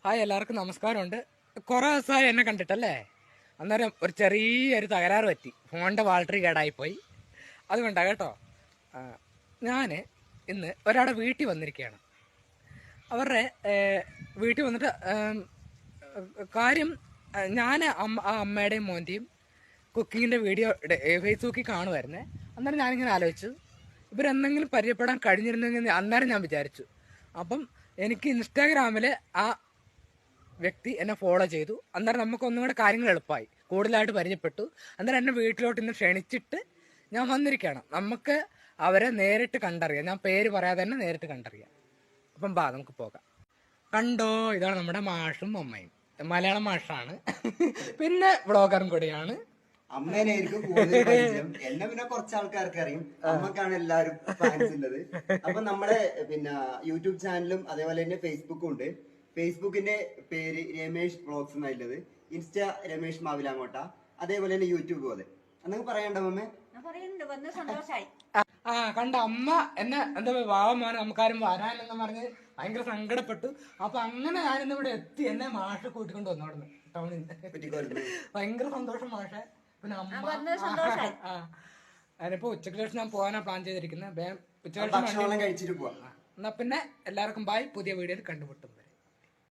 Hi, എല്ലാവർക്കും നമസ്കാരമുണ്ട്. കുറേ ദിവസമായി എന്നെ കണ്ടിട്ടല്ലേ? അന്നേരം ഒരു ചെറിയൊരു തകരാറ് പറ്റി, ഫോണിൻ്റെ ബാറ്ററി കേടായിപ്പോയി. അതുകൊണ്ടാണ് കേട്ടോ. ഞാൻ ഇന്ന് ഒരാളുടെ വീട്ടിൽ വന്നിരിക്കുകയാണ്. അവരുടെ വീട്ടിൽ വന്നിട്ട് കാര്യം, ഞാൻ ആ അമ്മയുടെയും മോൻ്റെയും കുക്കിങ്ങിൻ്റെ വീഡിയോ ഫേസ്ബുക്കിൽ കാണുമായിരുന്നേ. അന്നേരം ഞാനിങ്ങനെ ആലോചിച്ചു, ഇവരെന്തെങ്കിലും പരിചയപ്പെടാൻ കഴിഞ്ഞിരുന്നെങ്കിൽ അന്നേരം ഞാൻ വിചാരിച്ചു. അപ്പം എനിക്ക് ഇൻസ്റ്റാഗ്രാമിൽ ആ വ്യക്തി എന്നെ ഫോളോ ചെയ്തു. അന്നേരം നമുക്ക് ഒന്നും കൂടെ കാര്യങ്ങൾ എളുപ്പമായി, കൂടുതലായിട്ട് പരിചയപ്പെട്ടു. അന്നേരം എന്നെ വീട്ടിലോട്ട് ഇന്ന് ക്ഷണിച്ചിട്ട് ഞാൻ വന്നിരിക്കുകയാണ്. നമുക്ക് അവരെ നേരിട്ട് കണ്ടറിയാം. ഞാൻ പേര് പറയാതെ തന്നെ നേരിട്ട് കണ്ടറിയാം. അപ്പം നമുക്ക് പോകാം. കണ്ടോ, ഇതാണ് നമ്മുടെ മാഷും അമ്മയും. മലയാളം മാഷാണ്, പിന്നെ വ്ളോഗറും കൂടിയാണ്. അമ്മേനായിരിക്കും കൂടുതൽ പരിചയം. എന്നെ പിന്നെ കുറച്ച് ആൾക്കാർക്ക് അറിയും. അമ്മക്കാണ് എല്ലാവരും ഫാൻസ് ഉള്ളത്. അപ്പൊ നമ്മുടെ പിന്നെ യൂട്യൂബ് ചാനലും അതേപോലെ തന്നെ ഫേസ്ബുക്കും ഉണ്ട്. ഫേസ്ബുക്കിന്റെ പേര് രമേഷ് വ്ളോഗ്സ് എന്നുള്ളത്, ഇൻസ്റ്റ രമേഷ് മാവിലാങ്ങോട്ട, അതേപോലെ തന്നെ യൂട്യൂബ് അതെ. എന്നൊക്കെ പറയണ്ടോ അമ്മേ? കണ്ട അമ്മ എന്നെ എന്താ മോനെ നമുക്കാരും വരാനെന്ന് പറഞ്ഞ് ഭയങ്കര സങ്കടപ്പെട്ടു. അപ്പൊ അങ്ങനെ ഞാനിന്ന് ഇവിടെ എത്തി. എന്നെ മാഷ കൂട്ടിക്കൊണ്ട് വന്നു അവിടെ ടൗണിൽ. ഭയങ്കര സന്തോഷം മാഷെ. പിന്നെ അമ്മ അതിനിപ്പോ ഉച്ചക്ക് ശേഷം ഞാൻ പോകാനാ പ്ലാൻ ചെയ്തിരിക്കുന്നത്. ഉച്ചക്ക് ശേഷം കഴിച്ചിട്ട് പോവാം. എന്നാ പിന്നെ എല്ലാവർക്കും ബൈ. പുതിയ വീഡിയോയിൽ കണ്ടുമുട്ടും.